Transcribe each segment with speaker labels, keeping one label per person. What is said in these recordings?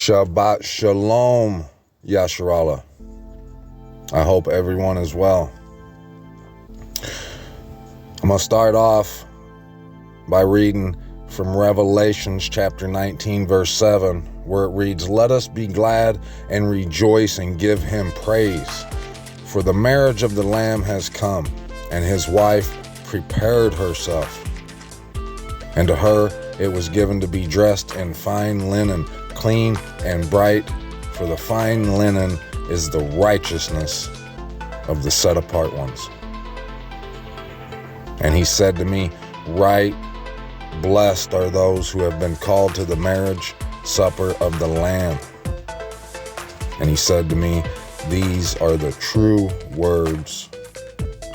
Speaker 1: Shabbat Shalom, Yasharallah. I hope everyone is well. I'm going to start off by reading from Revelations chapter 19, verse 7, where it reads, "Let us be glad and rejoice and give him praise. For the marriage of the Lamb has come, and his wife prepared herself. And to her it was given to be dressed in fine linen, clean and bright, for the fine linen is the righteousness of the set-apart ones. And he said to me, Right, blessed are those who have been called to the marriage supper of the Lamb. And he said to me, These are the true words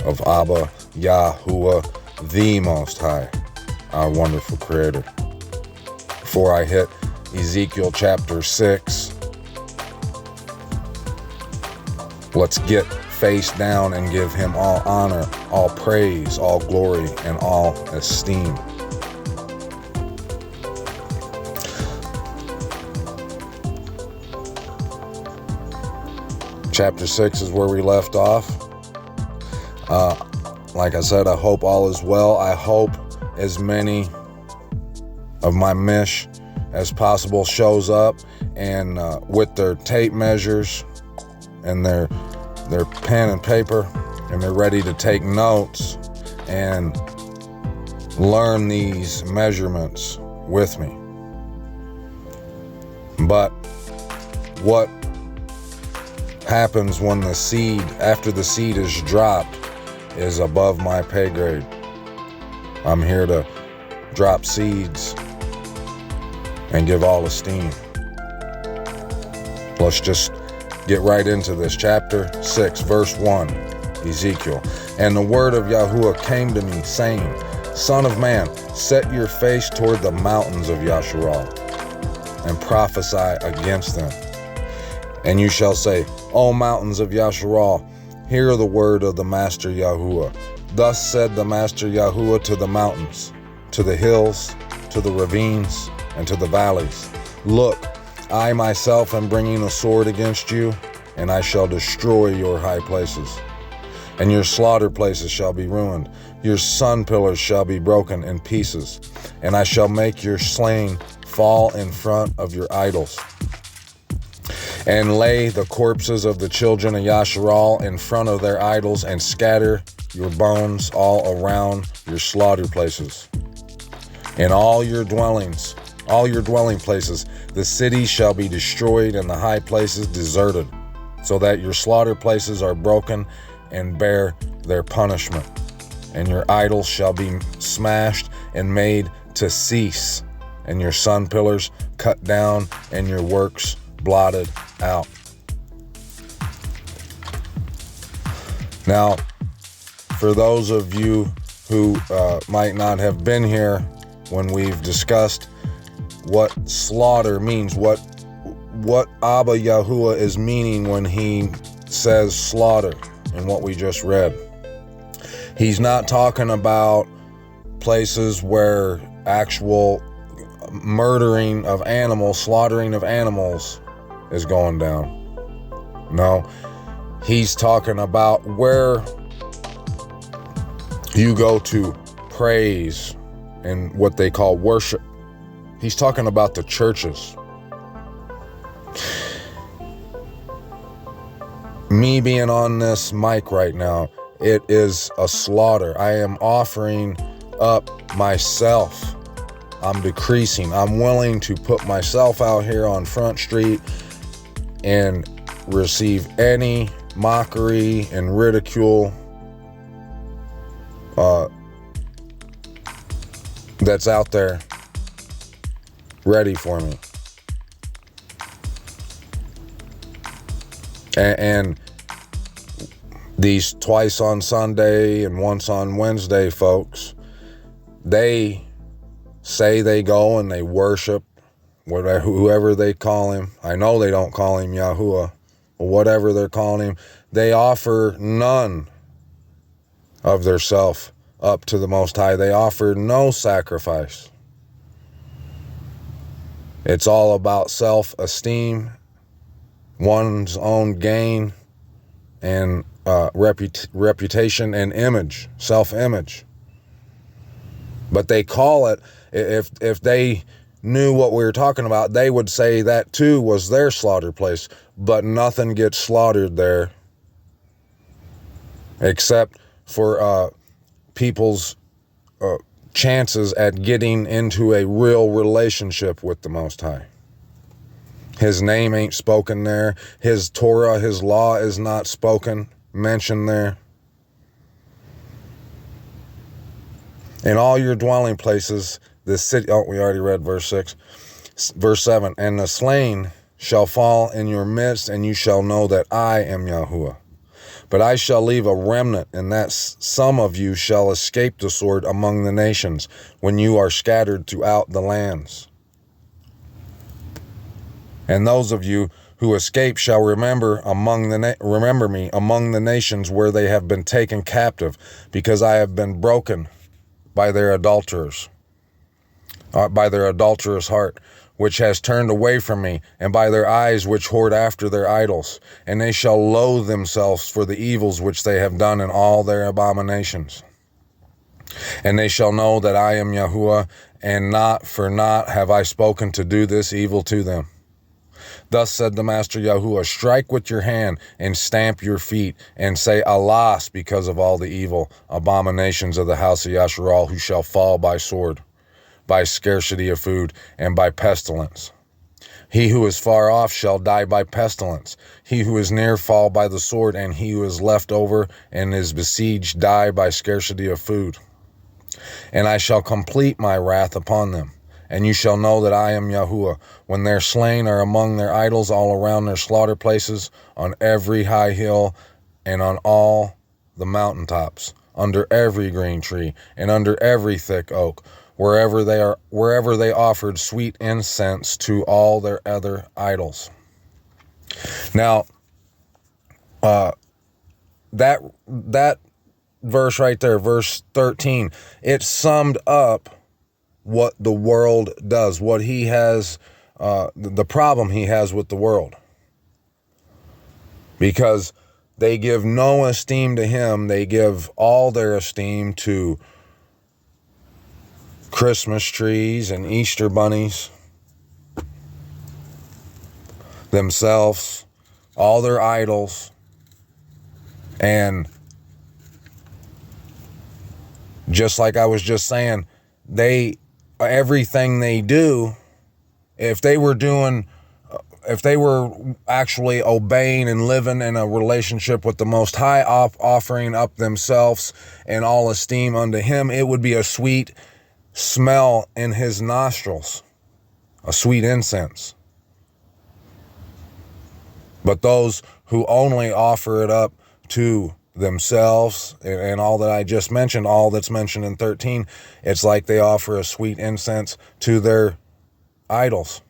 Speaker 1: of Abba Yahuwah, the Most High, our wonderful Creator." Before I hit Ezekiel chapter 6, let's get face down and give him all honor, all praise, all glory, and all esteem. Chapter 6 is where we left off. Like I said, I hope all is well. I hope as many of my mish as possible shows up and with their tape measures and their pen and paper, and they're ready to take notes and learn these measurements with me. But what happens when the seed, after the seed is dropped, is above my pay grade. I'm here to drop seeds and give all esteem. Let's just get right into this. Chapter 6, verse 1, Ezekiel. "And the word of Yahuwah came to me, saying, Son of man, set your face toward the mountains of Yasharal, and prophesy against them. And you shall say, O mountains of Yasharal, hear the word of the Master Yahuwah. Thus said the Master Yahuwah to the mountains, to the hills, to the ravines, and to the valleys. Look, I myself am bringing a sword against you, and I shall destroy your high places. And your slaughter places shall be ruined. Your sun pillars shall be broken in pieces. And I shall make your slain fall in front of your idols. And lay the corpses of the children of Yasharal in front of their idols, and scatter your bones all around your slaughter places. In all your dwelling places, the cities shall be destroyed, and the high places deserted, so that your slaughter places are broken and bear their punishment. And your idols shall be smashed and made to cease, and your sun pillars cut down, and your works blotted out." Now, for those of you who might not have been here when we've discussed what slaughter means, what Abba Yahuwah is meaning when he says slaughter in what we just read. He's not talking about places where actual murdering of animals, slaughtering of animals is going down. No, he's talking about where you go to praise and what they call worship. He's talking about the churches. Me being on this mic right now, it is a slaughter. I am offering up myself. I'm decreasing. I'm willing to put myself out here on Front Street and receive any mockery and ridicule that's out there ready for me. And these twice on Sunday and once on Wednesday folks, they say they go and they worship whoever they call him. I know they don't call him Yahuwah, but whatever they're calling him, they offer none of their self up to the Most High. They offer no sacrifice. It's all about self-esteem, one's own gain, and reputation and image, self-image. But they call it, if they knew what we were talking about, they would say that too was their slaughter place. But nothing gets slaughtered there except for people's chances at getting into a real relationship with the Most High. His name ain't spoken there. His Torah, his law is not spoken, mentioned there. In all your dwelling places, the city, we already read verse 6. Verse 7, and the slain shall fall in your midst, and you shall know that I am Yahuwah. But I shall leave a remnant, and that some of you shall escape the sword among the nations, when you are scattered throughout the lands. And those of you who escape shall remember me among the nations where they have been taken captive, because I have been broken by their adulterers, by their adulterous heart, which has turned away from me, and by their eyes which hoard after their idols. And they shall loathe themselves for the evils which they have done in all their abominations. And they shall know that I am Yahuwah, and not for naught have I spoken to do this evil to them. Thus said the Master Yahuwah, strike with your hand and stamp your feet and say, Alas, because of all the evil abominations of the house of Yasharal, who shall fall by sword, by scarcity of food, and by pestilence. He who is far off shall die by pestilence. He who is near fall by the sword, and he who is left over and is besieged die by scarcity of food. And I shall complete my wrath upon them. And you shall know that I am Yahuwah, when their slain are among their idols all around their slaughter places, on every high hill, and on all the mountaintops, under every green tree, and under every thick oak, wherever they offered sweet incense to all their other idols. Now, that verse right there, verse 13, it summed up what the world does, what he has, the problem he has with the world. Because they give no esteem to him, they give all their esteem to Christmas trees and Easter bunnies, themselves, all their idols, and just like I was just saying, everything they do, if they were actually obeying and living in a relationship with the Most High, offering up themselves and all esteem unto him, it would be a sweet smell in his nostrils, a sweet incense. But those who only offer it up to themselves and all that I just mentioned, all that's mentioned in 13, it's like they offer a sweet incense to their idols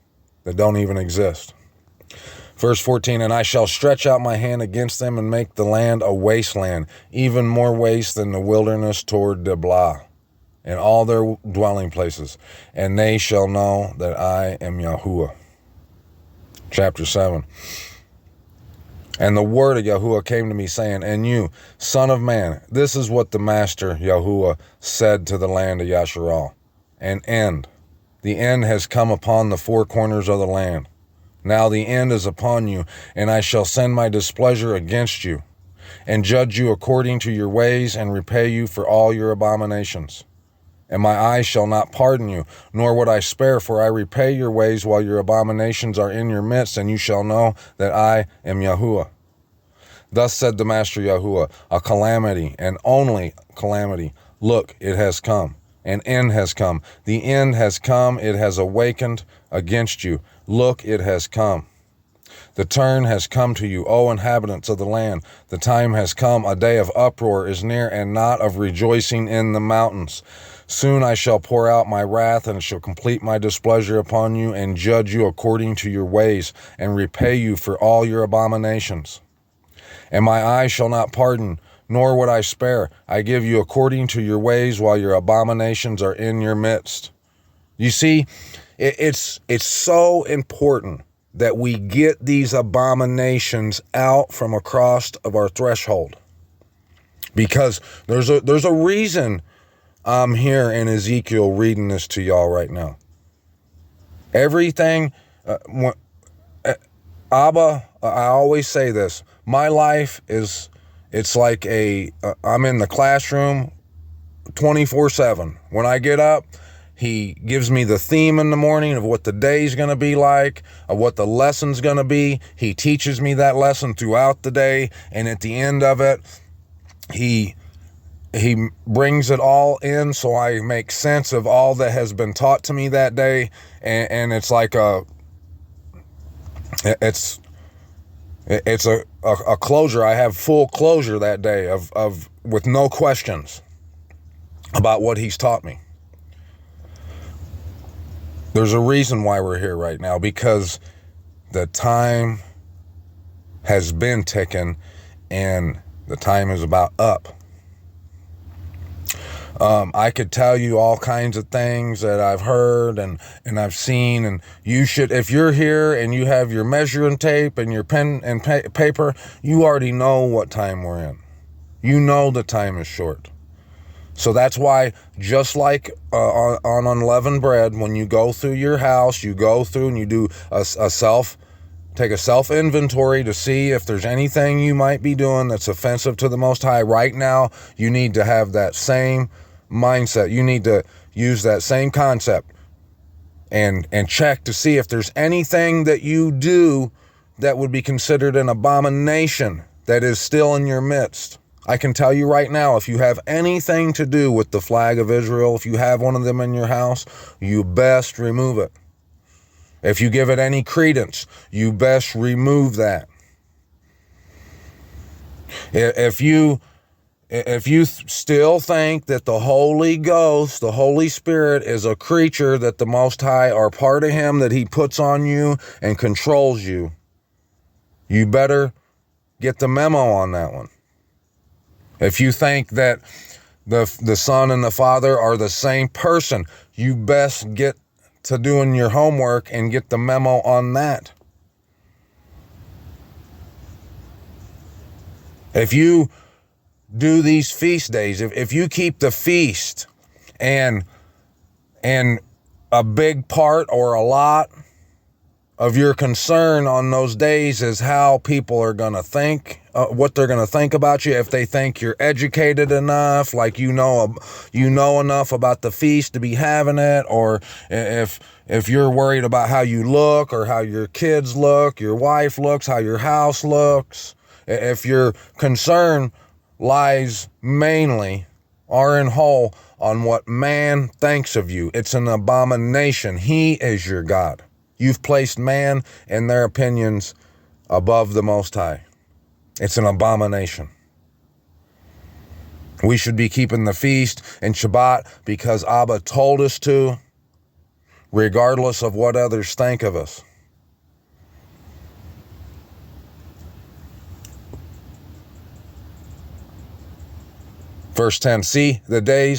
Speaker 1: that don't even exist. Verse 14, and I shall stretch out my hand against them and make the land a wasteland, even more waste than the wilderness toward Diblah, and all their dwelling places, and they shall know that I am Yahuwah. Chapter 7. And the word of Yahuwah came to me, saying, and you, son of man, this is what the Master Yahuwah said to the land of Yasharal. An end. The end has come upon the four corners of the land. Now the end is upon you, and I shall send my displeasure against you, and judge you according to your ways, and repay you for all your abominations. And my eyes shall not pardon you, nor would I spare, for I repay your ways while your abominations are in your midst, and you shall know that I am Yahuwah. Thus said the Master Yahuwah, a calamity, and only calamity. Look, it has come. An end has come. The end has come. It has awakened against you. Look, it has come. The turn has come to you, O inhabitants of the land. The time has come. A day of uproar is near, and not of rejoicing in the mountains. Soon I shall pour out my wrath, and shall complete my displeasure upon you, and judge you according to your ways, and repay you for all your abominations. And my eyes shall not pardon, nor would I spare. I give you according to your ways, while your abominations are in your midst. You see, it's so important that we get these abominations out from across of our threshold, because there's a reason I'm here in Ezekiel reading this to y'all right now. Everything, Abba, I always say this, my life it's like I'm in the classroom 24/7. When I get up, he gives me the theme in the morning of what the day's going to be like, of what the lesson's going to be. He teaches me that lesson throughout the day, and at the end of it, he brings it all in so I make sense of all that has been taught to me that day, and it's like it's a closure. I have full closure that day of with no questions about what he's taught me. There's a reason why we're here right now, because the time has been ticking and the time is about up. I could tell you all kinds of things that I've heard and I've seen, and you should, if you're here and you have your measuring tape and your pen and paper, you already know what time we're in. You know the time is short. So that's why, just like on unleavened bread, when you go through your house, you go through and you do take a self-inventory to see if there's anything you might be doing that's offensive to the Most High. Right now, you need to have that same mindset. You need to use that same concept and check to see if there's anything that you do that would be considered an abomination that is still in your midst. I can tell you right now, if you have anything to do with the flag of Israel, if you have one of them in your house, you best remove it. If you give it any credence, you best remove that. If you still think that the Holy Ghost, the Holy Spirit, is a creature that the Most High are part of him, that he puts on you and controls you, you better get the memo on that one. If you think that the Son and the Father are the same person, you best get to doing your homework and get the memo on that. If you do these feast days, if you keep the feast and a big part or a lot of your concern on those days is how people are going to think, what they're going to think about you, if they think you're educated enough, like you know enough about the feast to be having it, or if you're worried about how you look or how your kids look, your wife looks, how your house looks, if your concern lies mainly or in whole on what man thinks of you, it's an abomination. He is your God. You've placed man and their opinions above the Most High. It's an abomination. We should be keeping the feast and Shabbat because Abba told us to, regardless of what others think of us. Verse 10, see the day,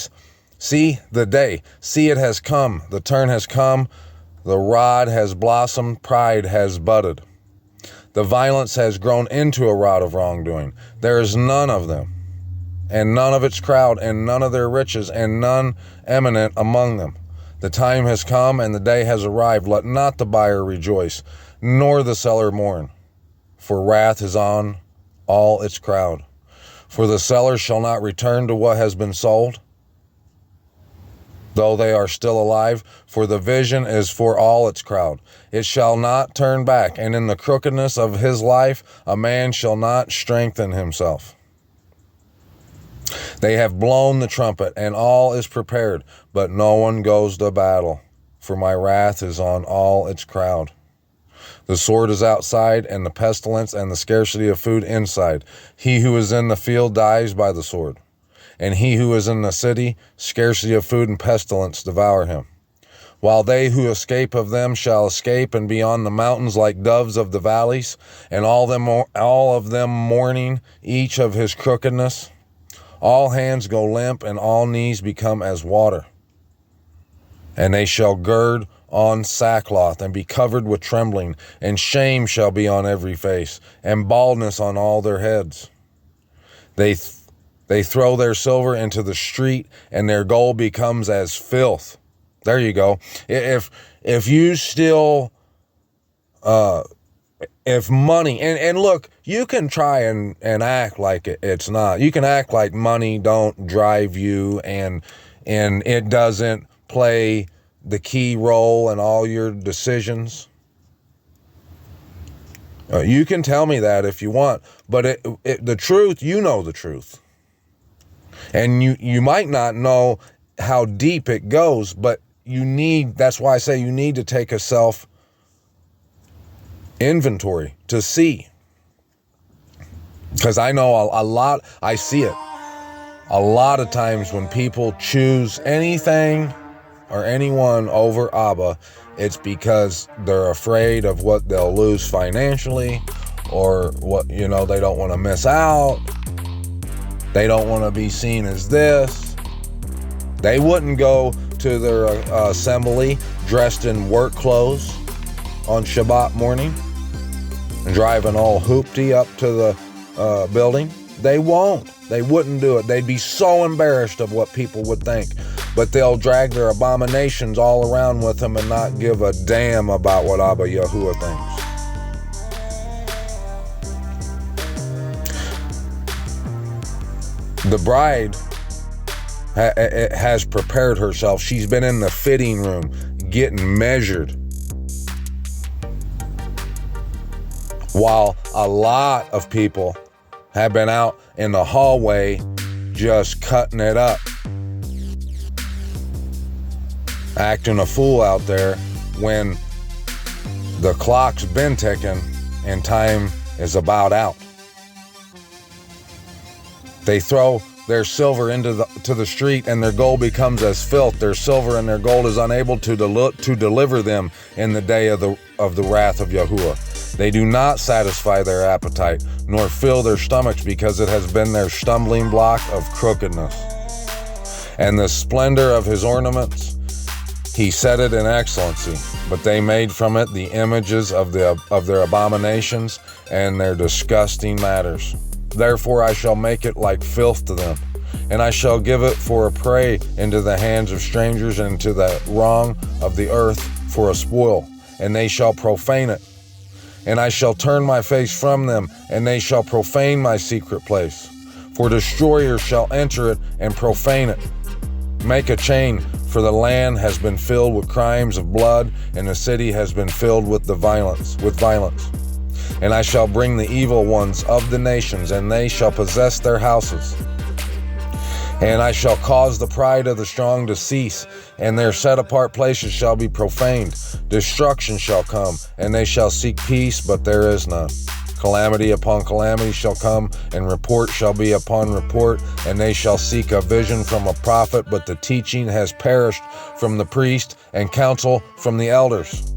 Speaker 1: see it has come, the turn has come, the rod has blossomed, pride has budded. The violence has grown into a rod of wrongdoing. There is none of them, and none of its crowd, and none of their riches, and none eminent among them. The time has come, and the day has arrived. Let not the buyer rejoice, nor the seller mourn, for wrath is on all its crowd. For the seller shall not return to what has been sold, though they are still alive, for the vision is for all its crowd. It shall not turn back, and in the crookedness of his life a man shall not strengthen himself. They have blown the trumpet, and all is prepared, but no one goes to battle, for my wrath is on all its crowd. The sword is outside, and the pestilence and the scarcity of food inside. He who is in the field dies by the sword. And he who is in the city, scarcity of food and pestilence devour him. While they who escape of them shall escape and be on the mountains like doves of the valleys, and all of them mourning each of his crookedness. All hands go limp, and all knees become as water. And they shall gird on sackcloth and be covered with trembling, and shame shall be on every face, and baldness on all their heads. They throw their silver into the street, and their gold becomes as filth. There you go. If you still, if money, and look, you can try and act like it's not. You can act like money don't drive you, and it doesn't play the key role in all your decisions. You can tell me that if you want, but the truth, you know the truth. And you might not know how deep it goes, but that's why I say you need to take a self inventory to see. Because I know a lot, I see it a lot of times when people choose anything or anyone over Abba, it's because they're afraid of what they'll lose financially, or what, they don't want to miss out. They don't want to be seen as this. They wouldn't go to their assembly dressed in work clothes on Shabbat morning and driving all hoopty up to the building. They won't. They wouldn't do it. They'd be so embarrassed of what people would think. But they'll drag their abominations all around with them and not give a damn about what Abba Yahuwah thinks. The bride has prepared herself. She's been in the fitting room getting measured, while a lot of people have been out in the hallway just cutting it up, acting a fool out there when the clock's been ticking and time is about out. They throw their silver into the street, and their gold becomes as filth. Their silver and their gold is unable to deliver them in the day of the wrath of Yahuwah. They do not satisfy their appetite, nor fill their stomachs, because it has been their stumbling block of crookedness. And the splendor of his ornaments, he set it in excellency, but they made from it the images of their abominations and their disgusting matters. Therefore I shall make it like filth to them, and I shall give it for a prey into the hands of strangers, and into the wrong of the earth for a spoil, and they shall profane it. And I shall turn my face from them, and they shall profane my secret place. For destroyers shall enter it and profane it. Make a chain, for the land has been filled with crimes of blood, and the city has been filled with violence. And I shall bring the evil ones of the nations, and they shall possess their houses. And I shall cause the pride of the strong to cease, and their set-apart places shall be profaned. Destruction shall come, and they shall seek peace, but there is none. Calamity upon calamity shall come, and report shall be upon report, and they shall seek a vision from a prophet, but the teaching has perished from the priest, and counsel from the elders.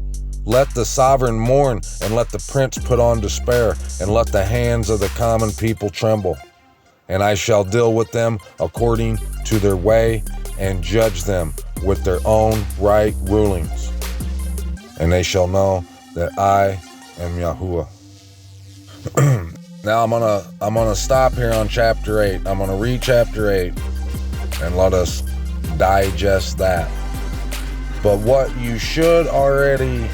Speaker 1: Let the sovereign mourn, and let the prince put on despair, and let the hands of the common people tremble. And I shall deal with them according to their way, and judge them with their own right rulings. And they shall know that I am Yahuwah. Now I'm gonna stop here on chapter 8. I'm gonna read chapter 8 and let us digest that. But what you should already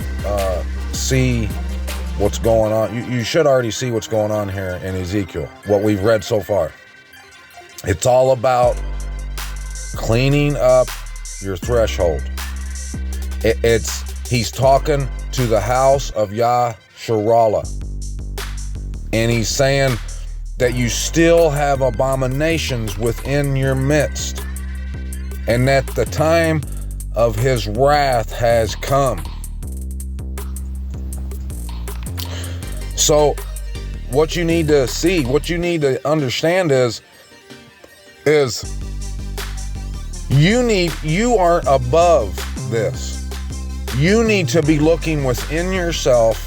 Speaker 1: see what's going on. You should already see what's going on here in Ezekiel, what we've read so far. It's all about cleaning up your threshold. He's talking to the house of Yasharallah. And he's saying that you still have abominations within your midst, and that the time of his wrath has come. So what you need to see, what you need to understand is you aren't above this. You need to be looking within yourself,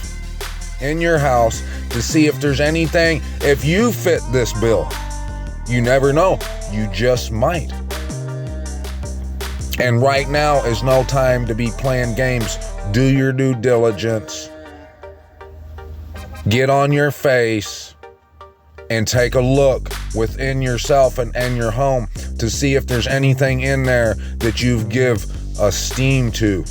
Speaker 1: in your house, to see if there's anything, if you fit this bill. You never know. You just might. And right now is no time to be playing games. Do your due diligence. Get on your face and take a look within yourself and your home to see if there's anything in there that you've give esteem to.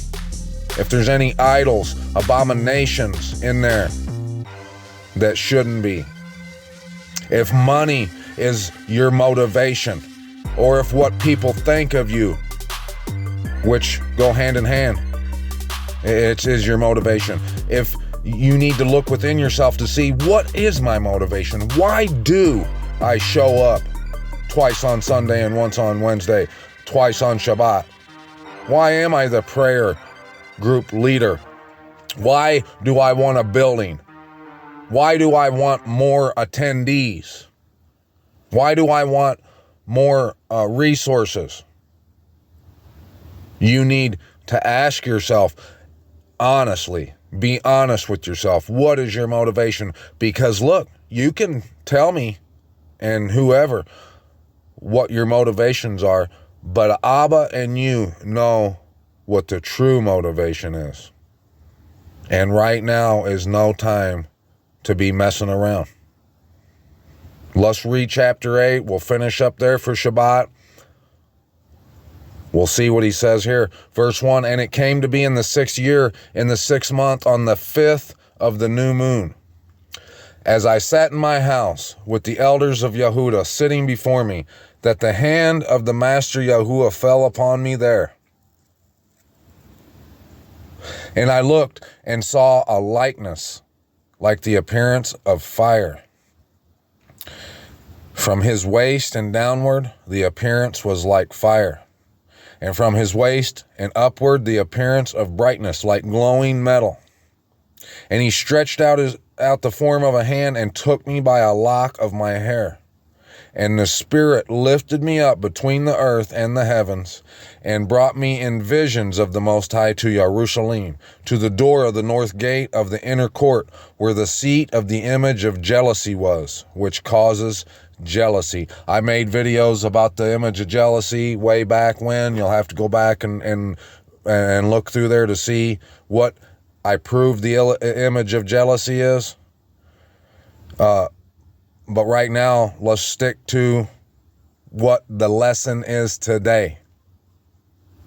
Speaker 1: If there's any idols, abominations in there that shouldn't be. If money is your motivation, or if what people think of you, which go hand in hand, it is your motivation. If you need to look within yourself to see, what is my motivation? Why do I show up twice on Sunday and once on Wednesday, twice on Shabbat? Why am I the prayer group leader? Why do I want a building? Why do I want more attendees? Why do I want more resources? You need to ask yourself honestly. Be honest with yourself. What is your motivation? Because look, you can tell me and whoever what your motivations are, but Abba and you know what the true motivation is. And right now is no time to be messing around. Let's read chapter 8. We'll finish up there for Shabbat. We'll see what he says here. Verse 1, and it came to be in the 6th year, in the 6th month, on the 5th of the new moon, as I sat in my house with the elders of Yehuda sitting before me, that the hand of the master Yahuwah fell upon me there. And I looked and saw a likeness like the appearance of fire. From his waist and downward, the appearance was like fire. And from his waist and upward, the appearance of brightness like glowing metal. And he stretched out the form of a hand and took me by a lock of my hair. And the Spirit lifted me up between the earth and the heavens, and brought me in visions of the Most High to Jerusalem, to the door of the north gate of the inner court, where the seat of the image of jealousy was, which causes jealousy. I made videos about the image of jealousy way back when. You'll have to go back and look through there to see what I proved the image of jealousy is. But right now, let's stick to what the lesson is today.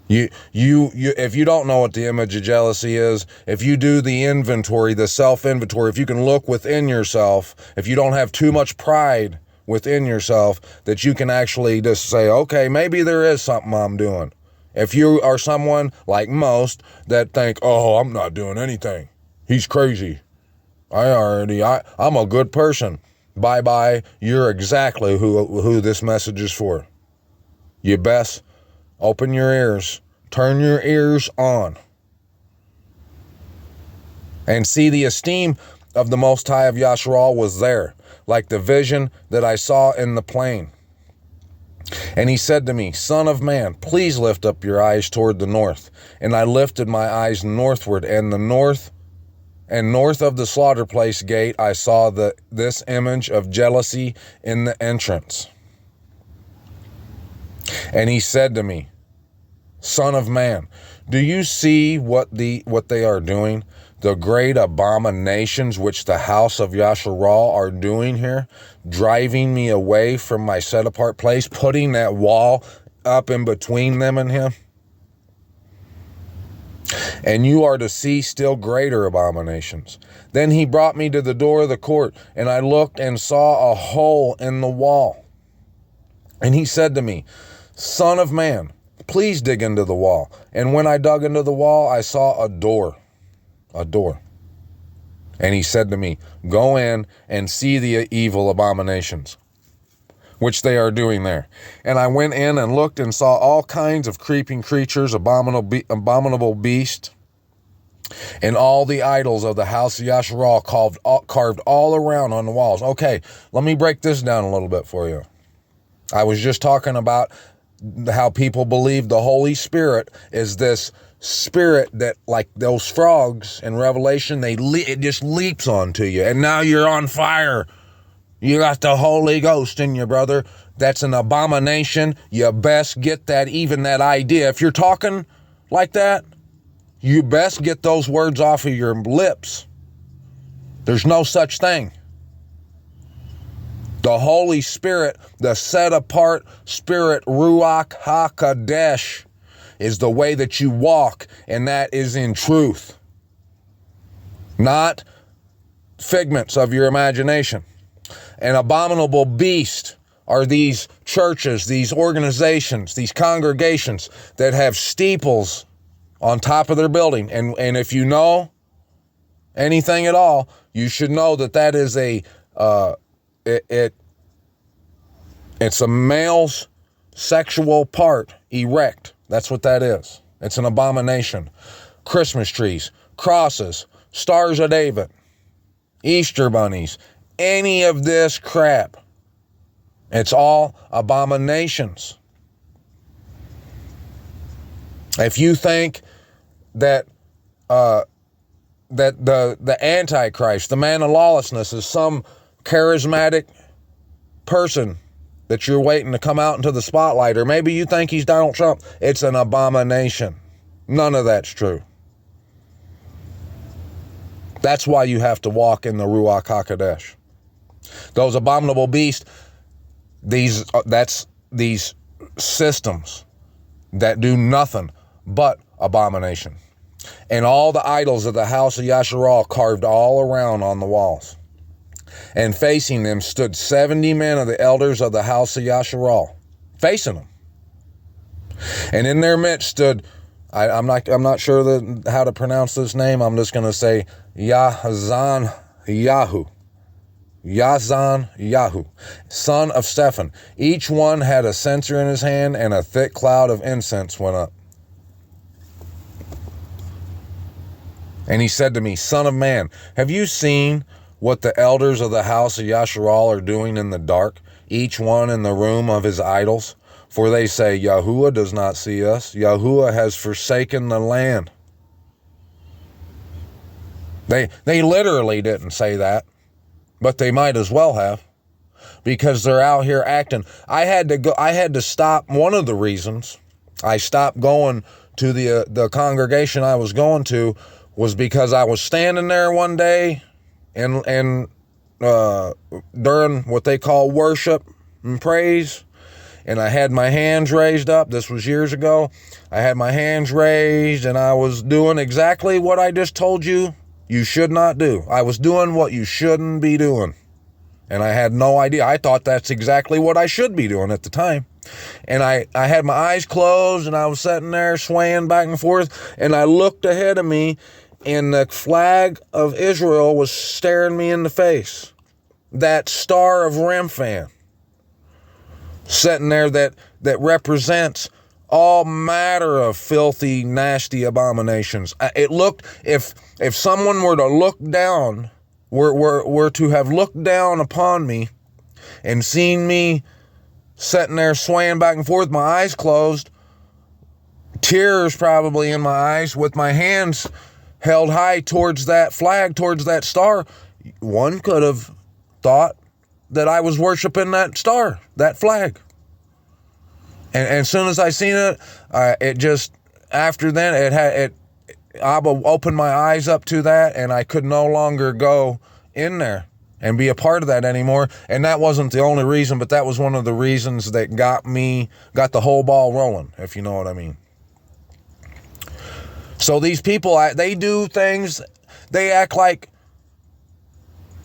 Speaker 1: If you don't know what the image of jealousy is, if you do the inventory, the self-inventory, if you can look within yourself, if you don't have too much pride within yourself, that you can actually just say, okay, maybe there is something I'm doing. If you are someone like most that think, oh, I'm not doing anything, he's crazy, I'm a good person. Bye-bye, you're exactly who this message is for. You best open your ears, turn your ears on, and see the esteem of the Most High of Yasharal was there, like the vision that I saw in the plain. And he said to me, Son of man, please lift up your eyes toward the north. And I lifted my eyes northward, and north of the slaughter place gate I saw this image of jealousy in the entrance. And he said to me, Son of man, do you see what they are doing? The great abominations which the house of Yasharal are doing here, driving me away from my set apart place, putting that wall up in between them and him. And you are to see still greater abominations. Then he brought me to the door of the court, and I looked and saw a hole in the wall. And he said to me, Son of man, please dig into the wall. And when I dug into the wall, I saw a door. And he said to me, Go in and see the evil abominations which they are doing there. And I went in and looked and saw all kinds of creeping creatures, abominable beasts, and all the idols of the house of Yasharal carved all around on the walls. Okay, let me break this down a little bit for you. I was just talking about how people believe the Holy Spirit is this spirit that, like those frogs in Revelation, it just leaps onto you, and now you're on fire. You got the Holy Ghost in you, brother. that's an abomination, you best get that, even that idea. If you're talking like that, you best get those words off of your lips. There's no such thing. The Holy Spirit, the set apart Spirit, Ruach HaKodesh, is the way that you walk, and that is in truth, not figments of your imagination. An abominable beast are these churches, these organizations, these congregations that have steeples on top of their building. And if you know anything at all, you should know that that is it's a male's sexual part erect. That's what that is. It's an abomination. Christmas trees, crosses, Stars of David, Easter bunnies, any of this crap. It's all abominations. If you think that that the Antichrist, the man of lawlessness, is some charismatic person that you're waiting to come out into the spotlight, or maybe you think he's Donald Trump, it's an abomination. None of that's true. That's why you have to walk in the Ruach HaKodesh. Those abominable beasts, these systems that do nothing but abomination. And all the idols of the house of Yasharal carved all around on the walls. And facing them stood 70 men of the elders of the house of Yasharal, facing them. And in their midst stood, I'm not sure how to pronounce this name. I'm just going to say Yazan Yahu, son of Stephan. Each one had a censer in his hand, and a thick cloud of incense went up. And he said to me, Son of man, have you seen what the elders of the house of Yasharal are doing in the dark, each one in the room of his idols? For they say, Yahuwah does not see us. Yahuwah has forsaken the land. They literally didn't say that, but they might as well have, because they're out here acting. I had to stop. One of the reasons I stopped going to the congregation I was going to was because I was standing there one day and during what they call worship and praise, and I had my hands raised up. This was years ago. I had my hands raised, and I was doing exactly what I just told you should not do. I was doing what you shouldn't be doing, and I had no idea. I thought that's exactly what I should be doing at the time. And I had my eyes closed, and I was sitting there swaying back and forth, and I looked ahead of me, and the flag of Israel was staring me in the face. That star of Remphan sitting there that represents all matter of filthy, nasty abominations. It looked, if someone were to look down, were to have looked down upon me and seen me sitting there swaying back and forth, my eyes closed, tears probably in my eyes, with my hands held high towards that flag, towards that star, one could have thought that I was worshiping that star, that flag. And as soon as I seen it, it just, after then, Abba opened my eyes up to that, and I could no longer go in there and be a part of that anymore. And that wasn't the only reason, but that was one of the reasons that got the whole ball rolling, if you know what I mean. So these people, they do things, they act like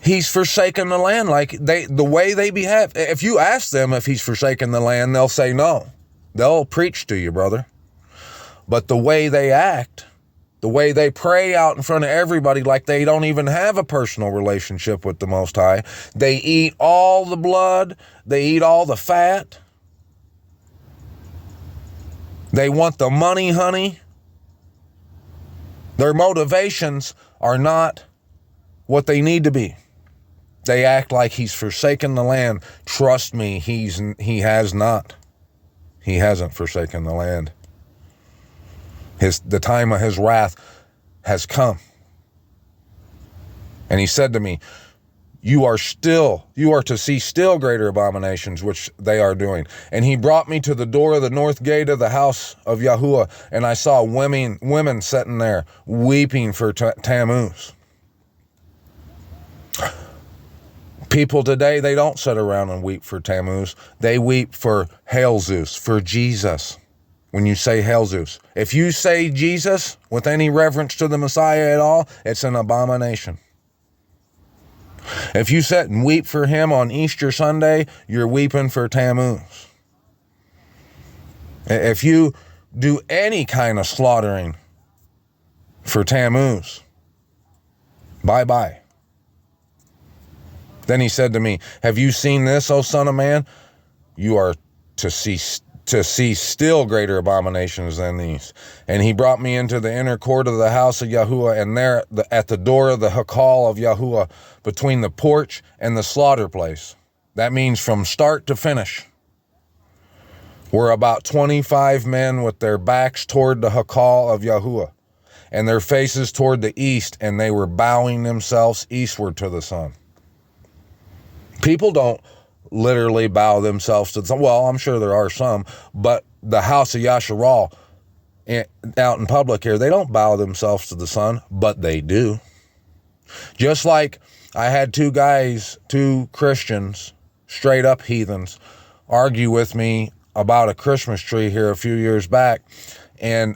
Speaker 1: he's forsaken the land, like the way they behave. If you ask them if he's forsaken the land, they'll say no. They'll preach to you, brother. But the way they act, the way they pray out in front of everybody like they don't even have a personal relationship with the Most High. They eat all the blood. They eat all the fat. They want the money, honey. Their motivations are not what they need to be. They act like he's forsaken the land. Trust me, he has not. He hasn't forsaken the land. The time of his wrath has come. And he said to me, you are to see still greater abominations which they are doing. And he brought me to the door of the north gate of the house of Yahuwah, and I saw women sitting there weeping for Tammuz. People today, they don't sit around and weep for Tammuz. They weep for Hail Zeus, for Jesus. When you say Hail Zeus, if you say Jesus with any reverence to the Messiah at all, it's an abomination. If you sit and weep for him on Easter Sunday, you're weeping for Tammuz. If you do any kind of slaughtering for Tammuz, bye-bye. Then he said to me, have you seen this, O son of man? You are to see still greater abominations than these. And he brought me into the inner court of the house of Yahuwah, and there at the door of the Hakal of Yahuwah, between the porch and the slaughter place, that means from start to finish, were about 25 men with their backs toward the Hakal of Yahuwah, and their faces toward the east, and they were bowing themselves eastward to the sun. People don't literally bow themselves to the sun. Well, I'm sure there are some, but the house of Yasharal out in public here, they don't bow themselves to the sun, but they do. Just like I had two Christians, straight up heathens, argue with me about a Christmas tree here a few years back, and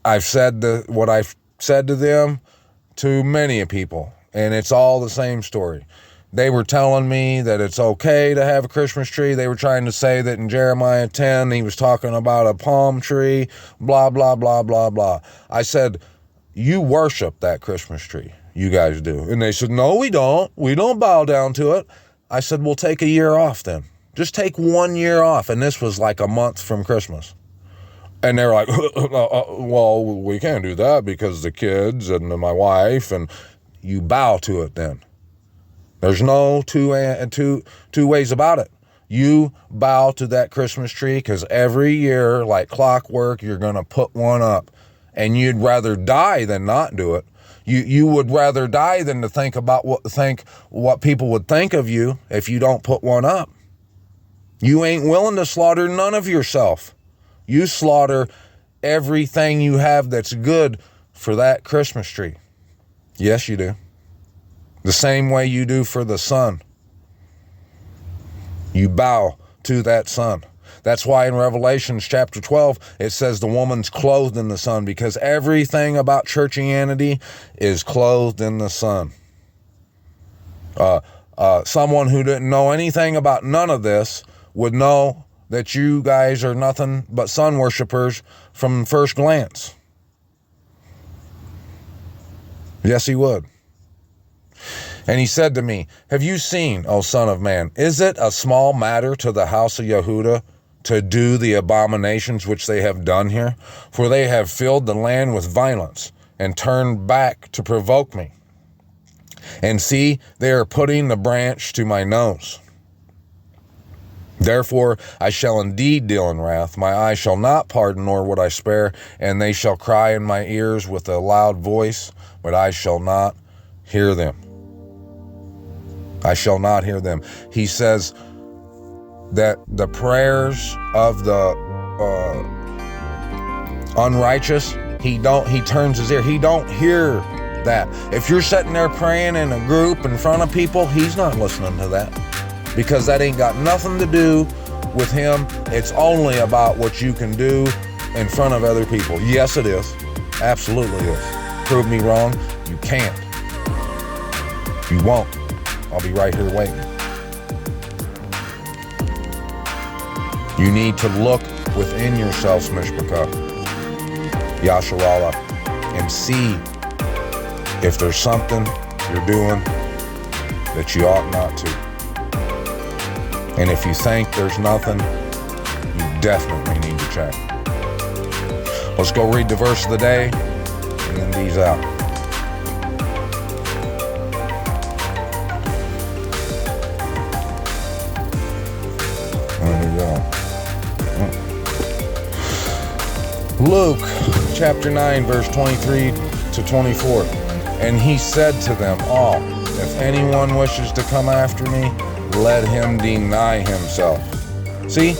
Speaker 1: I've said what I've said to them to many people, and it's all the same story. They were telling me that it's okay to have a Christmas tree. They were trying to say that in Jeremiah 10, he was talking about a palm tree, blah, blah, blah, blah, blah. I said, you worship that Christmas tree. You guys do. And they said, no, we don't. We don't bow down to it. I said, well, take a year off then. Just take 1 year off. And this was like a month from Christmas. And they're like, well, we can't do that because the kids and my wife, and you bow to it then. There's no two ways about it. You bow to that Christmas tree because every year, like clockwork, you're going to put one up. And you'd rather die than not do it. You would rather die than to think about what people would think of you if you don't put one up. You ain't willing to slaughter none of yourself. You slaughter everything you have that's good for that Christmas tree. Yes, you do. The same way you do for the sun. You bow to that sun. That's why in Revelations chapter 12, it says the woman's clothed in the sun, because everything about churchianity is clothed in the sun. Someone who didn't know anything about none of this would know that you guys are nothing but sun worshipers from first glance. Yes, he would. And he said to me, have you seen, O son of man, is it a small matter to the house of Yehudah to do the abominations which they have done here? For they have filled the land with violence and turned back to provoke me. And see, they are putting the branch to my nose. Therefore I shall indeed deal in wrath. My eye shall not pardon, nor would I spare. And they shall cry in my ears with a loud voice, but I shall not hear them. I shall not hear them. He says that the prayers of the unrighteous, he turns his ear. He don't hear that. If you're sitting there praying in a group in front of people, he's not listening to that, because that ain't got nothing to do with him. It's only about what you can do in front of other people. Yes, it is. Absolutely is. Prove me wrong. You can't. You won't. I'll be right here waiting. You need to look within yourselves, Mishpachah, Yasharallah, and see if there's something you're doing that you ought not to. And if you think there's nothing, you definitely need to check. Let's go read the verse of the day and then these out. There we go. Luke chapter 9, verse 23 to 24. And he said to them all, If anyone wishes to come after me, let him deny himself. See,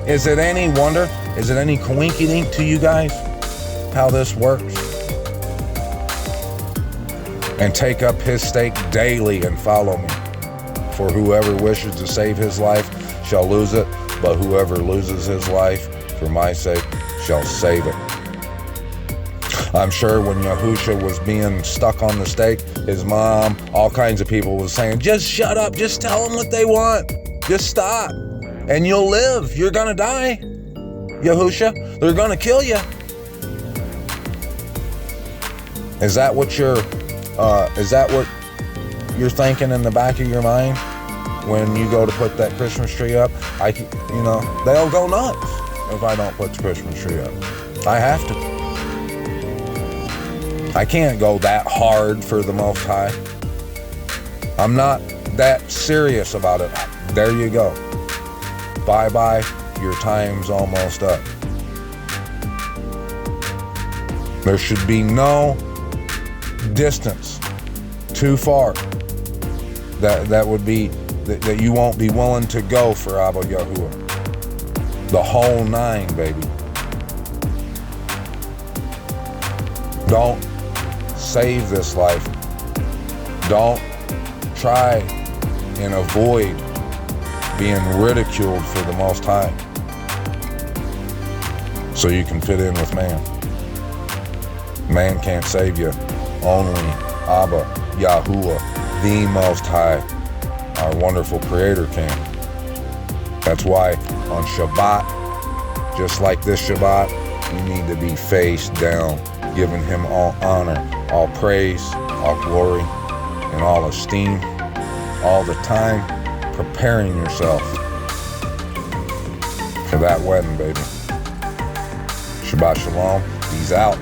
Speaker 1: is it any wonder? Is it any coinkydink to you guys how this works? And take up his stake daily and follow me. For whoever wishes to save his life shall lose it, but whoever loses his life for my sake shall save it. I'm sure when Yahusha was being stuck on the stake, his mom, all kinds of people was saying, just shut up, just tell them what they want. Just stop, and you'll live. You're gonna die, Yahusha. They're gonna kill you. Is that what you're thinking in the back of your mind when you go to put that Christmas tree up? They'll go nuts if I don't put the Christmas tree up. I have to. I can't go that hard for the Most High. I'm not that serious about it. There you go. Bye-bye. Your time's almost up. There should be no distance too far that you won't be willing to go for Abba Yahuwah. The whole 9, baby. Don't save this life. Don't try and avoid being ridiculed for the Most High so you can fit in with man. Man can't save you. Only Abba Yahuwah, the Most High, our wonderful Creator, can. That's why on Shabbat, just like this Shabbat, you need to be face down, giving him all honor, all praise, all glory, and all esteem, all the time, preparing yourself for that wedding, baby. Shabbat Shalom. He's out.